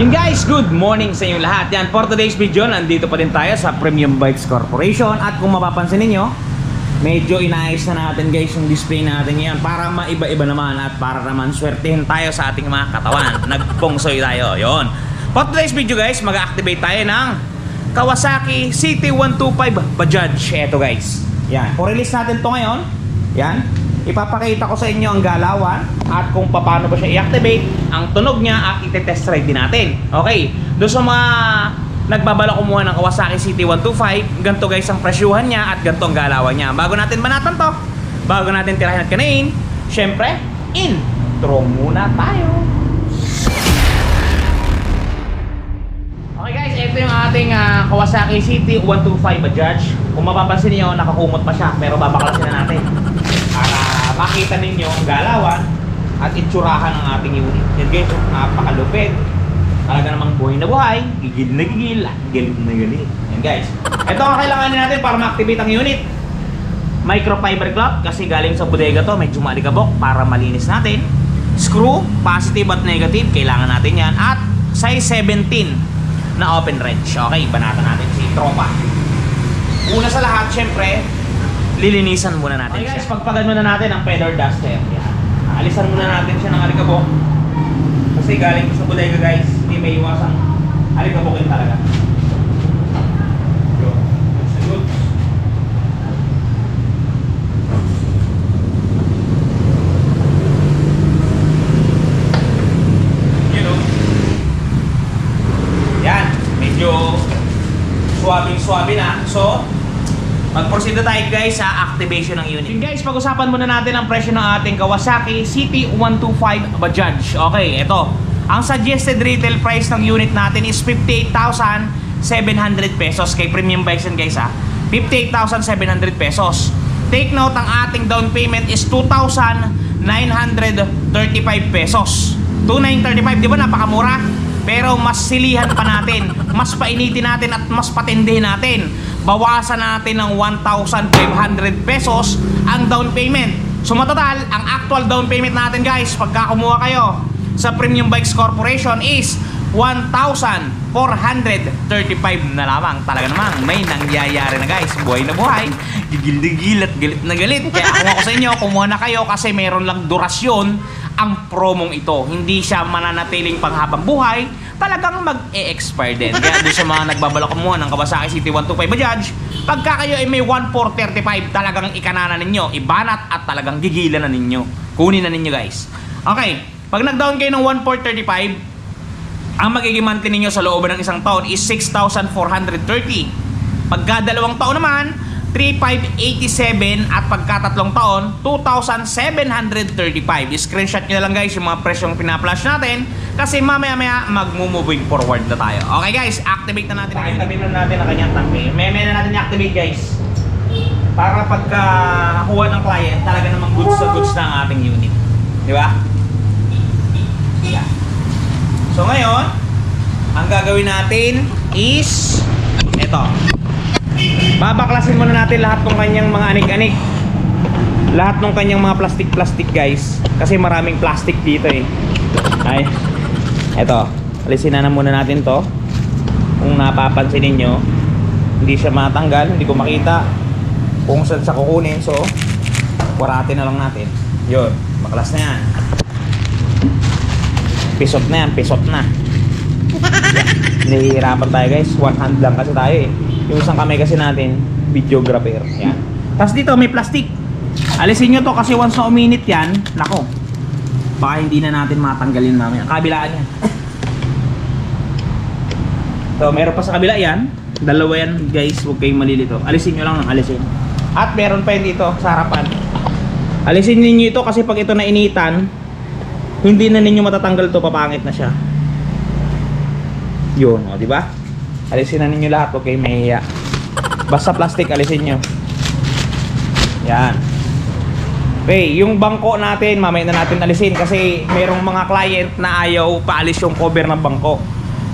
Yun guys, good morning sa inyo lahat. Yan, for today's video, nandito pa din tayo sa Premium Bikes Corporation. At kung mapapansin ninyo, medyo inaayos na natin guys yung display natin ngayon para maiba-iba naman at para naman swertihin tayo sa ating mga katawan. Nagpongsoy tayo, yon. For today's video guys, mag-activate tayo ng Kawasaki CT125 Bajaj. Eto guys, yan, for-release natin to ngayon. Yan, ipapakita ko sa inyo ang galawan at kung paano ba siya i-activate, ang tunog niya at ite-test ride din natin. Okay, doon sa mga nagbabala kumuha ng Kawasaki CT125, ganito guys ang presyuhan niya at ganito ang galawan niya. Bago natin banatan to, bago natin tirahin at kanain, syempre, intro muna tayo. Okay guys, ito yung ating Kawasaki CT125 Bajaj. Kung mapapansin niyo, nakakumot pa siya pero babaklasin na natin para makita ninyo ang galawan at itsurahan ng ating unit. Yan guys, napakalupit. Talaga namang buhay na buhay, gigil na gigil, galit na galit. Yan guys. Ito ang kailanganin natin para ma-activate ang unit. Microfiber cloth kasi galing sa bodega to, medyo malikabok para malinis natin. Screw, positive at negative, kailangan natin yan. At size 17 na open wrench. Okay, banatan natin si tropa. Una sa lahat, syempre, lilinisan muna natin siya. Okay guys, pagpagan muna natin ang feather duster. Yan. Alisan muna natin siya ng alikabok. Kasi galing sa bodega guys, hindi may iwasang alikabokin talaga. Good. You know. Yan, medyo suwabing-suwabi na. So, mag-proceed na tayo guys sa activation ng unit. Yun guys, pag-usapan muna natin ang presyo ng ating Kawasaki CT125 Bajaj. Okay, ito. Ang suggested retail price ng unit natin is 58,700 pesos kay Premium Bikes guys ha. 58,700 pesos. Take note, ang ating down payment is 2,935 pesos. 2,935, di ba napakamura? Pero mas silihan pa natin, mas painitin natin at mas patindihin natin. Bawasan natin ng 1,500 pesos ang down payment. So matotal, ang actual down payment natin guys, pagka kumuha kayo sa Premium Bikes Corporation is 1,435 na lamang. Talaga namang may nangyayari na guys. Buhay na buhay, gigil-gigil at galit na galit. Kaya kung ako sa inyo, kumuha na kayo kasi meron lang durasyon ang promong ito. Hindi siya mananatiling panghabang buhay, talagang mag-e-expire din. Kaya doon sa mga nagbabalak kumuha ng Kawasaki CT125 Bajaj, pagka kayo ay may 1,435, talagang ikanana ninyo, ibanat at talagang gigilan na ninyo. Kunin na ninyo guys. Okay, pag nag-down kayo ng 1,435, ang magiging monthly ninyo sa loob ng isang taon is 6,430. Pagka dalawang taon naman, 3,587 at pagka tatlong taon, 2,735. Screenshot nyo na lang guys yung mga presyong pina-flash natin kasi mamaya-maya mag-moving forward na tayo. Okay guys, activate na natin. Pakitabi na natin ang kanyang tangke. Maya-maya na natin i-activate guys. Para pagka nakuha ng client, talaga namang goods sa goods na ang ating unit. Di ba? Yeah. So ngayon, ang gagawin natin is ito. Babaklasin muna natin lahat ng kanyang mga anik-anik. Lahat ng kanyang mga plastic-plastic guys. Kasi maraming plastic dito eh. Ay. Eto. Alisin na muna natin to. Kung napapansin ninyo, hindi siya matanggal. Hindi ko makita kung saan sa kukunin. So, waratin na lang natin. Yun. Baklas na yan. Pisot na yan. Pisot na. Nahihirapan tayo guys. One hand lang kasi tayo eh. Yung isang kamay kasi natin, videographer. Yan. Tapos dito may plastic. Alisin nyo to kasi once na uminit yan, nako, baka hindi na natin matanggalin mamaya. Kabilaan yan. So meron pa sa kabila yan. Dalawa yan guys, huwag kayong malilito. Alisin nyo lang ng alisin. At meron pa yun dito sa harapan. Alisin ninyo ito kasi pag ito na initan, hindi na ninyo matatanggal to, papangit na siya. Yun, o diba? Alisin na ninyo lahat, okay, mahiya. Basta plastic, alisin nyo. Yan. Okay, yung bangko natin, mamaya na natin alisin kasi merong mga client na ayaw paalis yung cover ng bangko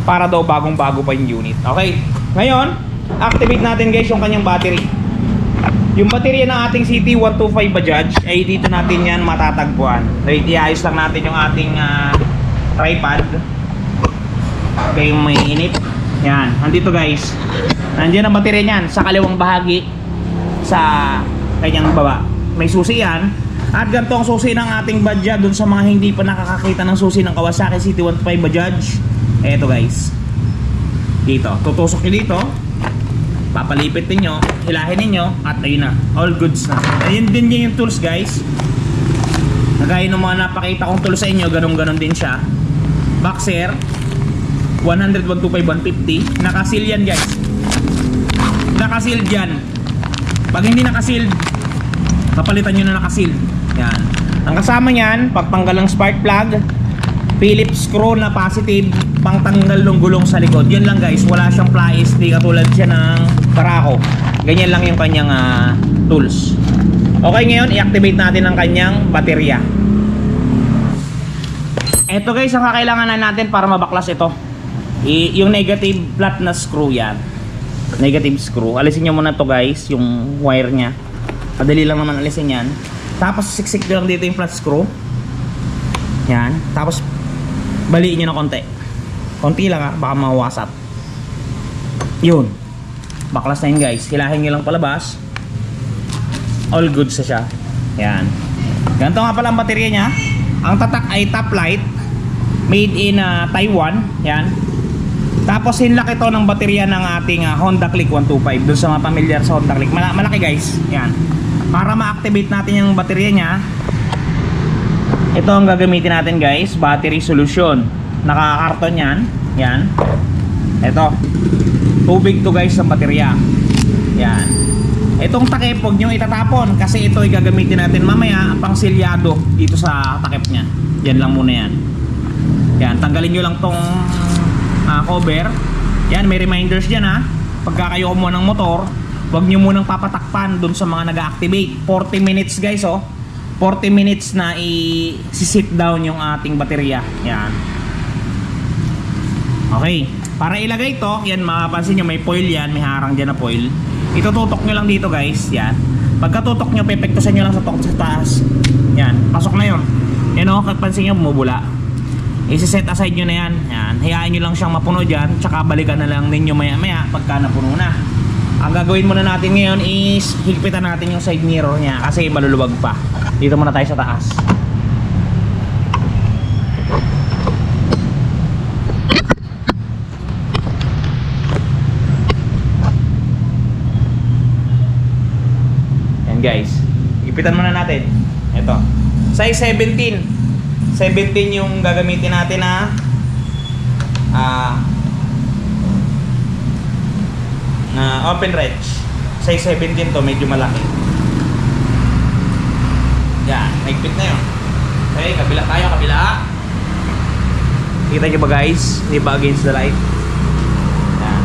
para daw bagong-bago pa yung unit. Okay, ngayon, activate natin guys yung kanyang battery. Yung baterya ng ating CT125 Bajaj ay dito natin yan matatagpuan. Right, iayos lang natin yung ating tripod. kayong may inip. Yan, nandito guys. Nandiyan ang baterya niyan sa kaliwang bahagi sa kanyang baba. May susi yan. At ganito ang susi ng ating Bajaj dun sa mga hindi pa nakakakita ng susi ng Kawasaki CT-125 Bajaj. Eto guys. Dito, tutusok nyo dito. Papalipit niyo, hilahin niyo at ayun na, all goods na. Ayun din yung tools guys. Nagaya ng mga napakita kong tools sa inyo, ganun-ganon din siya. Boxer 100, 125, 150. Nakasil yan guys. Nakasil yan. Pag hindi nakasil, papalitan nyo na nakasil. Yan. Ang kasama nyan, pagtanggal ng spark plug, Phillips screw na positive, pangtanggal ng gulong sa likod. Yan lang guys, wala siyang pliers, di katulad siya ng Barako. Ganyan lang yung kanyang tools. Okay, ngayon i-activate natin ang kanyang baterya. Ito guys, ang kakailangan natin para mabaklas ito. Yung negative flat na screw yan. Negative screw. Alisin nyo muna to guys, yung wire nya. Madali lang naman alisin yan. Tapos siksik nyo lang dito yung flat screw. Yan. Tapos baliin nyo na konti. Konti lang baka mawasap. Yun. Baklas na yun guys. Hilahin nyo lang palabas. All good sa siya. Yan. Ganito nga pala ang baterya nya. Ang tatak ay top light. Made in Taiwan. Yan. Tapos hinlock ito ng baterya ng ating Honda Click 125. Doon sa mga familiar sa Honda Click. Malaki guys. Yan. Para ma-activate natin yung baterya nya, ito ang gagamitin natin guys, battery solution. Nakakarton yan. Yan. Ito. Tubig to guys ang baterya. Yan. Itong takip, huwag nyo itatapon kasi ito ay gagamitin natin mamaya pang silyado dito sa takip nya. Yan lang muna yan. Yan. Tanggalin nyo lang tong cover. Yan. May reminders dyan ha. Pagka kayo kumuha ng motor, huwag nyo munang papatakpan dun sa mga nag-activate. 40 minutes guys oh. 40 minutes na i-sit down yung ating baterya. Yan. Okay. Para ilagay ito, yan mapapansin nyo may foil yan. May harang dyan na foil. Itututok nyo lang dito guys. Yan. Pagkatutok nyo, pepektusan nyo lang sa taas. Yan. Pasok na yun. Yan o, kapansin nyo, bumubula. I-set aside nyo na yan. Yan. Hayaan nyo lang siyang mapuno dyan. Tsaka balikan na lang ninyo maya maya pagka napuno na. Ang gagawin muna natin ngayon is higpitan natin yung side mirror nya kasi maluluwag pa. Dito muna tayo sa taas. Yan guys. Higpitan muna natin. Ito. Size 17. 17 yung gagamitin natin na open wrench. Size 17 to, medyo malaki. Yan, higpit na yun. Okay, kabila tayo, kabila. Kita nyo ba guys? Hindi ba against the light? Yan.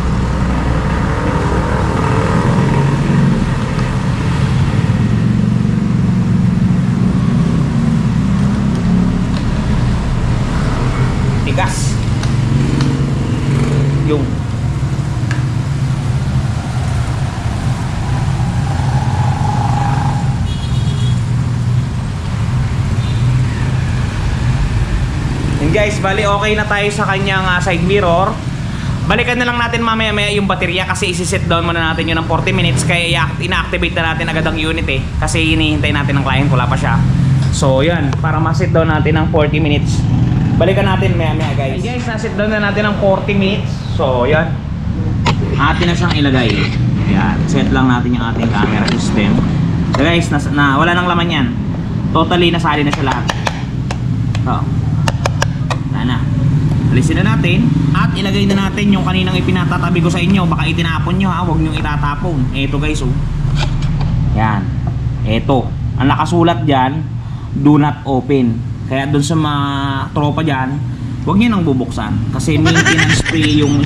Tigas. Yung guys, bali okay na tayo sa kanyang side mirror. Balikan na lang natin mamaya-maya yung baterya kasi isi-set down muna natin yun ng 40 minutes. Kaya ina-activate na natin agad ang unit kasi hinihintay natin ng client, wala pa siya. So yan, para ma-set down natin ng 40 minutes. Balikan natin maya-maya guys. Hey guys, na-set down na natin ng 40 minutes. So yan, atin na siyang ilagay. Yan, set lang natin yung ating camera system. So guys, wala nang laman yan. Totally nasali na siya lahat. So na. Alisin na natin at ilagay na natin yung kaninang ipinatatabi ko sa inyo. Baka itinapon nyo ha, huwag nyo itatapon. Eto guys oh. Yan. Eto. Ang nakasulat dyan, do not open. Kaya dun sa mga tropa dyan, huwag nyo nang bubuksan. Kasi maintenance free yung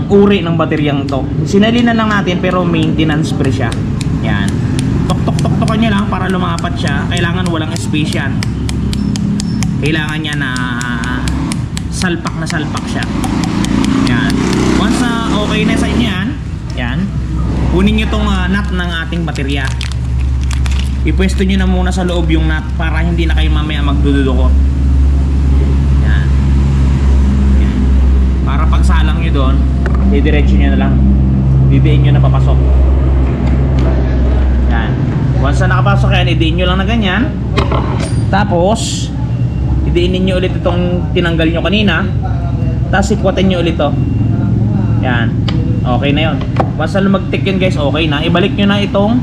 uri ng bateryang to. Sinalinan lang natin pero maintenance free siya. Yan. Tok-tok-tok-tokan nyo lang para lumapat siya. Kailangan walang space yan. Kailangan niya na salpak siya. Yan. Once na okay na sa inyo yan, kunin nyo tong nut ng ating baterya. Ipwesto nyo na muna sa loob yung nut para hindi na kayo mamaya magdududukot. Yan. didiretso nyo na lang. Didiin nyo na papasok. Yan. Once na nakapasok yan, idiin nyo lang na ganyan. Tapos idiinin nyo ulit itong tinanggal nyo kanina. Tapos ikwatin nyo ulit to. Yan. Okay na yun. Once na lumagtik yun guys, okay na. Ibalik nyo na itong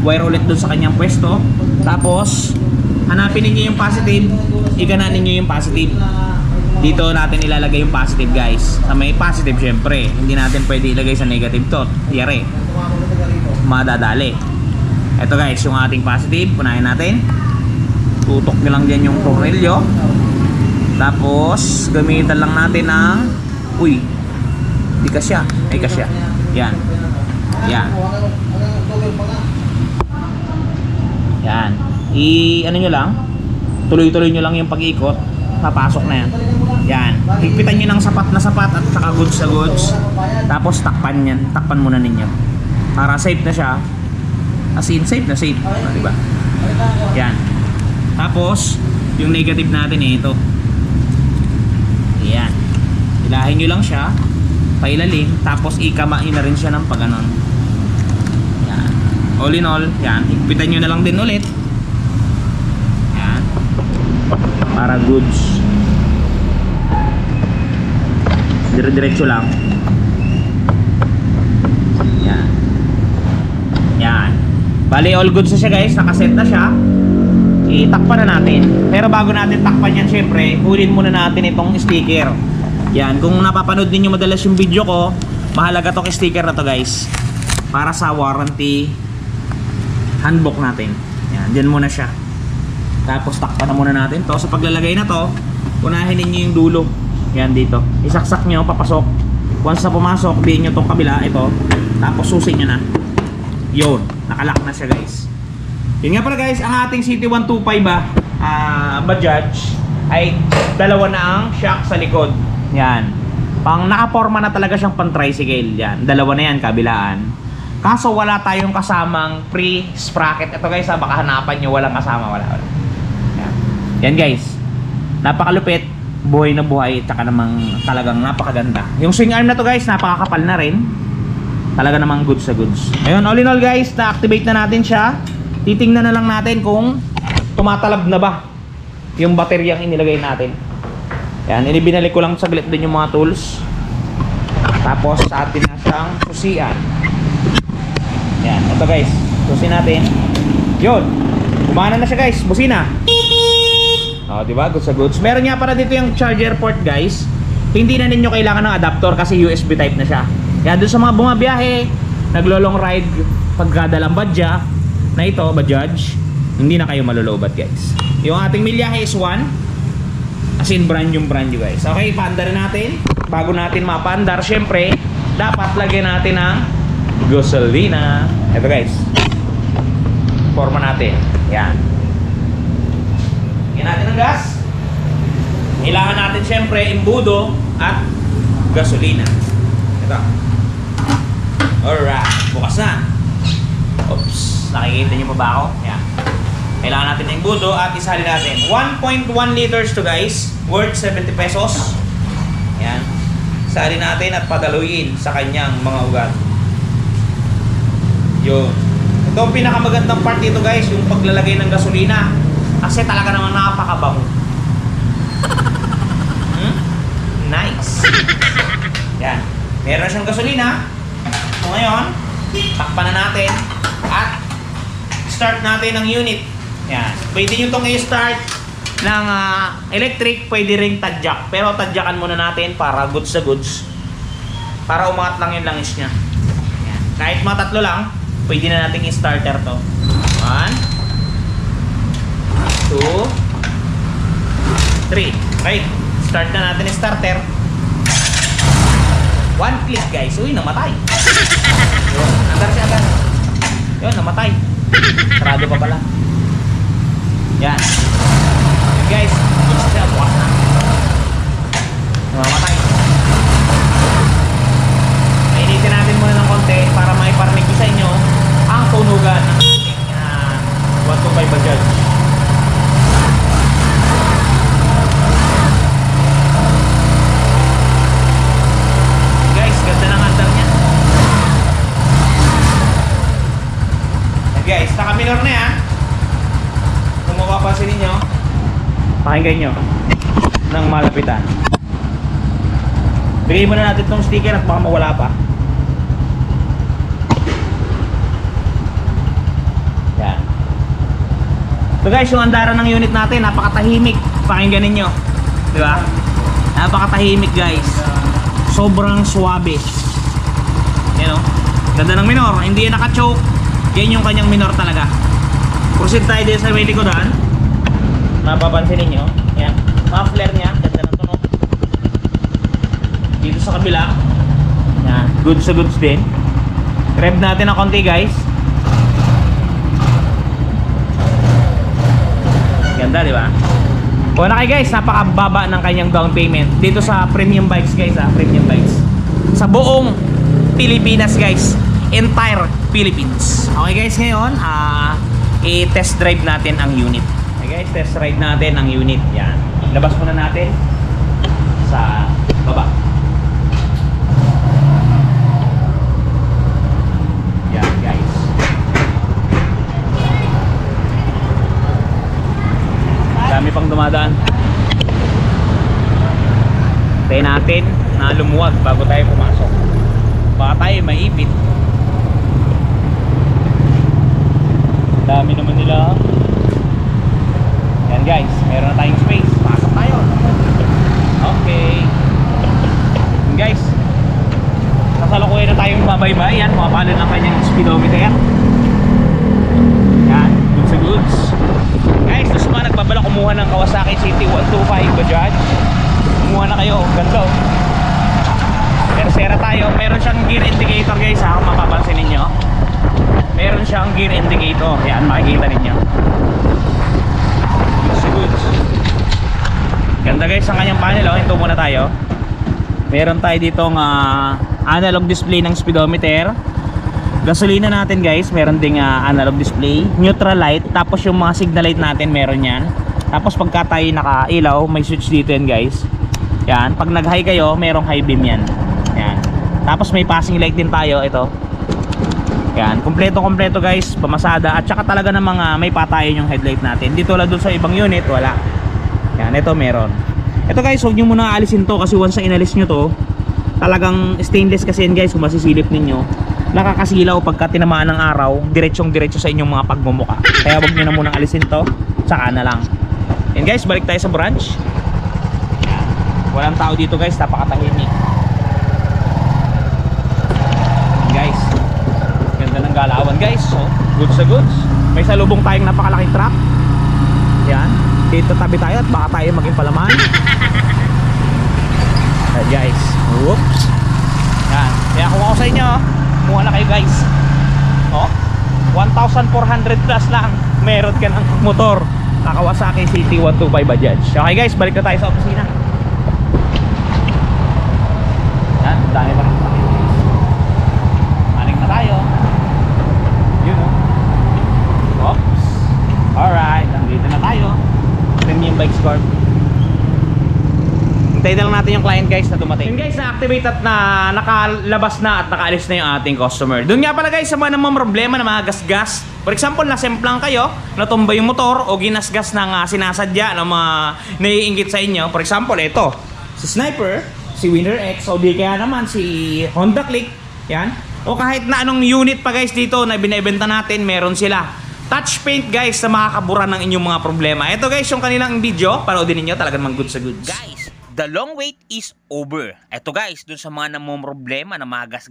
wire ulit dun sa kanyang pwesto. Tapos hanapin ninyo yung positive, igananin nyo yung positive. Dito natin ilalagay yung positive guys. Sa may positive syempre, hindi natin pwede ilagay sa negative to. Yari, madadali. Ito guys, yung ating positive, punahin natin. Tutok nyo lang dyan yung tornilyo. Tapos gamitan lang natin ng uy, di kasya. Ay kasya. Yan. Yan. Yan. Ano nyo lang, tuloy-tuloy nyo lang yung pag-ikot. Papasok na yan. Yan. Higpitan nyo ng sapat na sapat at saka goods sa goods. Tapos takpan yan. Takpan muna ninyo. Para safe na siya. As in, safe na safe. Diba? Yan. Tapos, yung negative natin ito. Yan. Ilahin nyo lang siya. Pailalim. Tapos ikamain na rin siya ng pag-anon. Yan. All in all, yan. Higpitan nyo na lang din ulit. Yan. Para goods. Dire-diretso lang. Yan. Yan. Bali, all goods na siya guys. Nakaset na siya. Itakpan na natin. Pero bago natin takpan yan, syempre, hulin muna natin itong sticker. Yan. Kung napapanood ninyo madalas yung video ko, mahalaga tong sticker na to guys. Para sa warranty handbook natin. Yan. Diyan muna siya. Tapos takpan na muna natin to. Sa paglalagay na to, unahin ninyo yung dulo. Yan dito. Isaksak nyo, papasok. Once na pumasok, diin nyo tong kabila, ito. Tapos susin nyo na. Yun. Nakalock na siya guys. Yun nga pala guys, ang ating CT125 Bajaj ay dalawa na ang shock sa likod. Yan. Pang nakaporma na talaga siyang pang tricycle. Yan. Dalawa na yan, kabilaan. Kaso wala tayong kasamang pre-sprocket. Ito guys, baka hanapan nyo, walang kasama. Wala. Yan. Yan guys. Napakalupit. Buhay na buhay. Tsaka namang talagang napakaganda. Yung swing arm na to guys, napakakapal na rin. Talaga namang goods sa goods. Ayun, all in all guys, na-activate na natin siya. Titingnan na lang natin kung tumatalab na ba yung bateryang inilagay natin. Yan, binalik ko lang saglit din yung mga tools. Tapos sa atin na siyang susian. Yan, ito guys, susi natin. Yun, gumana na siya guys, busina. O, diba? Goods sa goods. Meron nga para dito yung charger port guys. Hindi na ninyo kailangan ng adapter kasi USB type na siya. Kaya dun sa mga bumabiyahe, naglo-long ride, pagkadalang badya na ito, Bajaj, hindi na kayo malulobad guys. Yung ating milyahe is 1. As in brand new guys. Okay, paandar natin. Bago natin mapaandar, syempre, dapat lagyan natin ng gasolina. Ito guys. Forma natin. Yan. Lagyan natin ng gas. Kailangan natin syempre imbudo at gasolina. Ito. Alright. Bukas na. Oops. Nakikita nyo pa ba ako? Yan. Kailangan natin ng imbudo at isalin natin. 1.1 liters to guys. Worth 70 pesos. Yan. Isalin natin at padaluin sa kanyang mga ugat. Yun. Ito ang pinakamagandang part dito guys. Yung paglalagay ng gasolina. Kasi talaga naman napakabango. Nice. Yan. Meron siyang gasolina. So ngayon, takpan na natin at start natin ang unit. Yan. Pwede nyo itong i-start ng electric, pwede ring tadyak. Pero tadyakan muna natin para goods sa goods. Para umangat lang yung langis niya. Yan. Kahit mga tatlo lang, pwede na natin i-starter to. 1 2 3. Okay. Start na natin yung starter. 1 click guys. Uy, namatay. Yun, andar siya agad. Yun, namatay. Sarado pa pala. Yan. Yun guys. Gusto siya, bukas na. Namamatay. Painitin natin muna ng konti para maiparinig ko sa inyo ang tunugan ng ating 125 Bajaj. Ganda ng andar minor na yan. Kung mapapansin ninyo, pakinggan nyo ng malapitan. Bigay muna natin itong sticker at baka mawala pa. Yan. So guys, yung andaran ng unit natin, napakatahimik. Pakinggan ninyo. Diba? Napakatahimik guys. Sobrang suabe. Yan o. Ganda ng minor. Hindi yan naka-choke. Yan yung kanyang minor talaga. Proceed tayo din sa may likodan. Mapapansin ninyo. Yan. Muffler niya. Ganda ng tunog. Dito sa kabila. Yan. Goods sa goods din. Rev natin ng konti guys. Ganda, di ba? Bueno kay guys, napakababa ng kanyang down payment dito sa premium bikes guys, premium bikes. Sa buong Pilipinas guys, entire Philippines. Okay guys, ngayon i-test drive natin ang unit. Okay guys, test drive natin ang unit. Yan. Labas muna natin sa baba. Yan guys. Dami pang dumadaan. Tayo natin na lumuwag bago tayo pumasok. Baka tayo maipit. Dami naman nila. Yan guys, meron na tayong space. Pasok tayo. Okay. Yan guys, kasalukuyan na tayong babaybay. Yan, mapapalo ng kanyang speedometer. Yan, goods sa goods. Guys, gusto mga nagbabala kumuha ng Kawasaki CT125 Bajaj, kumuha na kayo. Ganda oh. Tercera tayo. Meron siyang gear indicator guys ha, kung mapapansin ninyo. Meron siyang gear indicator. Yan, makikita ninyo. Goods. Ganda guys ang kanyang panel oh. Ito muna tayo. Meron tayo ditong analog display ng speedometer. Gasolina natin guys, meron ding analog display, neutral light, tapos yung mga signal light natin meron yan. Tapos pagka tayo nakailaw, may switch dito yan guys. Yan, pag nag-high kayo, merong high beam yan. Yan. Tapos may passing light din tayo, ito. Yan, kompleto guys, pamasada. At saka talaga ng mga may patayan yung headlight natin. Dito wala dun sa ibang unit, wala. Yan, ito meron. Ito guys, huwag nyo muna alisin to kasi once na inalis nyo to, talagang stainless kasi yan guys, kung masisilip ninyo, nakakasilaw pagka tinamaan ng araw, diretso sa inyong mga pagmumuka. Kaya wag nyo na munang alisin to, saka na lang. And guys, balik tayo sa branch. Yan. Walang tao dito guys, napakatahimik. Guys, ganda ng galawan guys. So, goods sa goods. May salubong tayong napakalaking truck. Yan. Dito tabi tayo at baka tayo maging palaman. Ayan guys. Whoops. Yan. Kaya kung ako sa inyo, kumuha na kayo guys. Oh, 1,400 plus lang meron ka ng motor na Kawasaki CT125 Bajaj. Okay guys, balik na tayo sa opisina. Yan, dami pa rin. Balik na tayo. Yun oh. Oops. Alright, nandito na tayo. Premium Bikes Corp. Hintayin na lang natin yung client guys na dumating. Yun guys, na-activate at na nakalabas na at nakaalis na yung ating customer. Doon nga pala guys, sa mga namang problema na mga gasgas. For example, nasemplang kayo, natumba yung motor o ginasgas ng sinasadya ng mga naiinggit sa inyo. For example, ito, si Sniper, si Winner X, o di kaya naman si Honda Click. Yan. O kahit na anong unit pa guys dito na binibenta natin, meron sila. Touch paint guys na makakabura ng inyong mga problema. Ito guys yung kanilang video, panoodin niyo, talagang mang good sa goods. Guys, the long wait is over. Ito guys, dun sa mga namomroblema na mga gas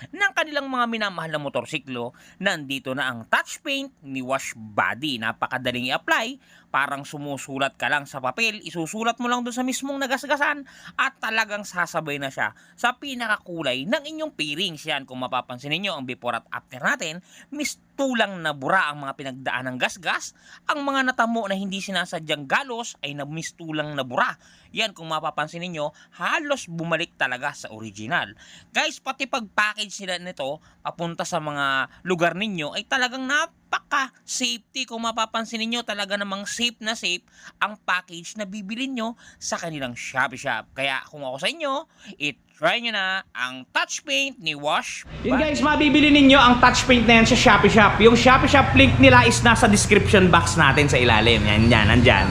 ng kanilang mga minamahal na motorsiklo, nandito na ang touch paint ni Wash Body. Napakadaling i-apply, parang sumusulat ka lang sa papel, isusulat mo lang dun sa mismong nagasgasan at talagang sasabay na siya sa pinakakulay ng inyong pairings. Yan, kung mapapansin niyo ang before at after natin, mistulang na bura ang mga pinagdaan ng gasgas, ang mga natamo na hindi sinasadyang galos ay mistulang na bura. Yan, kung mapapansin niyo, halos bumalik talaga sa original. Guys, pati pag-package nila nito papunta sa mga lugar ninyo ay talagang napaka-safety. Kung mapapansin niyo talaga namang safe na safe ang package na bibili nyo sa kanilang Shopee Shop. Kaya kung ako sa inyo, i-try nyo na ang touch paint ni Wash. Yun guys, mabibili ninyo ang touch paint na yan sa Shopee Shop. Yung Shopee Shop link nila is nasa description box natin sa ilalim. Yan, nandyan.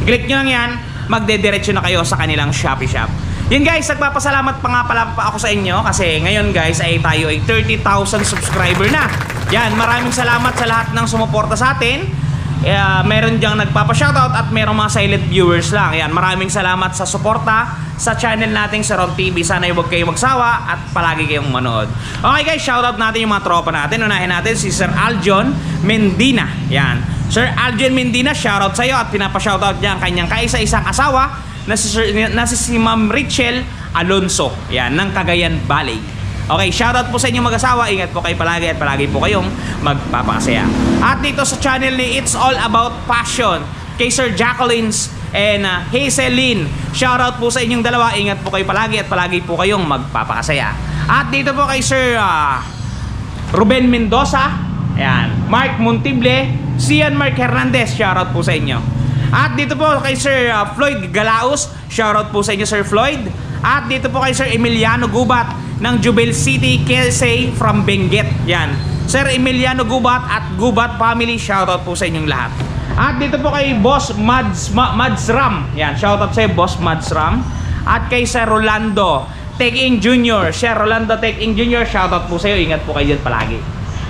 I-click nyo lang yan, magdediretso na kayo sa kanilang Shopee Shop. Yun guys, nagpapasalamat pa nga pala ako sa inyo kasi ngayon guys ay tayo ay 30,000 subscriber na. Yan, maraming salamat sa lahat ng sumuporta sa atin. Meron diyang nagpapa-shoutout at merong mga silent viewers lang. Yan, maraming salamat sa suporta sa channel nating sa Ron TV. Sana huwag kayong magsawa at palagi kayong manood. Okay guys, shoutout natin yung mga tropa natin. Unahin natin si Sir Aljon Mendina. Yan, Sir Aljon Mendina, shoutout sa iyo at pinapa-shoutout niya ang kanyang kaisa-isang asawa na si Ma'am Richel Alonso. Yan, ng Cagayan Valley. Okay, shoutout po sa inyong mag-asawa. Ingat po kayo palagi at palagi po kayong magpapakasaya. At dito sa channel ni It's All About Passion, kay Sir Jacqueline's and Hazelyn, shoutout po sa inyong dalawa. Ingat po kayo palagi at palagi po kayong magpapakasaya. At dito po kay Sir Ruben Mendoza, ayan, Mark Montible, Sian Mark Hernandez, shoutout po sa inyo. At dito po kay Sir Floyd Galaus, shoutout po sa inyo Sir Floyd. At dito po kay Sir Emiliano Gubat ng Jubel City, Quezon from Benguet. Yan, Sir Emiliano Gubat at Gubat family, shoutout po sa inyong lahat. At dito po kay Boss Mads Ram. Yan, shoutout sa iyo Boss Mads Ram. At kay Sir Rolando Tech-In Jr. Sir Rolando Tech-In Jr., shoutout po sa iyo. Ingat po kayo dyan palagi.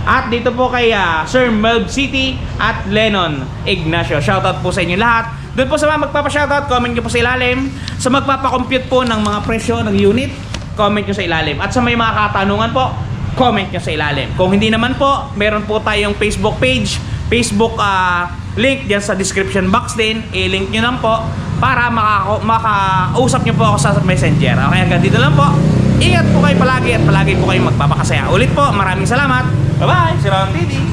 At dito po kay Sir Melb City at Lennon Ignacio, shoutout po sa inyo lahat. Doon po sa mga magpapa-shoutout, comment nyo po sa ilalim. Sa magpapa-compute po ng mga presyo ng unit, comment nyo sa ilalim. At sa may mga katanungan po, comment nyo sa ilalim. Kung hindi naman po, meron po tayong Facebook page, Facebook link dyan sa description box din. I-link nyo lang po para makausap nyo po ako sa Messenger. Okay, hanggang dito lang po. Ingat po kayo palagi at palagi po kayong magpapakasaya. Ulit po, maraming salamat. Bye-bye! Si Ron TV.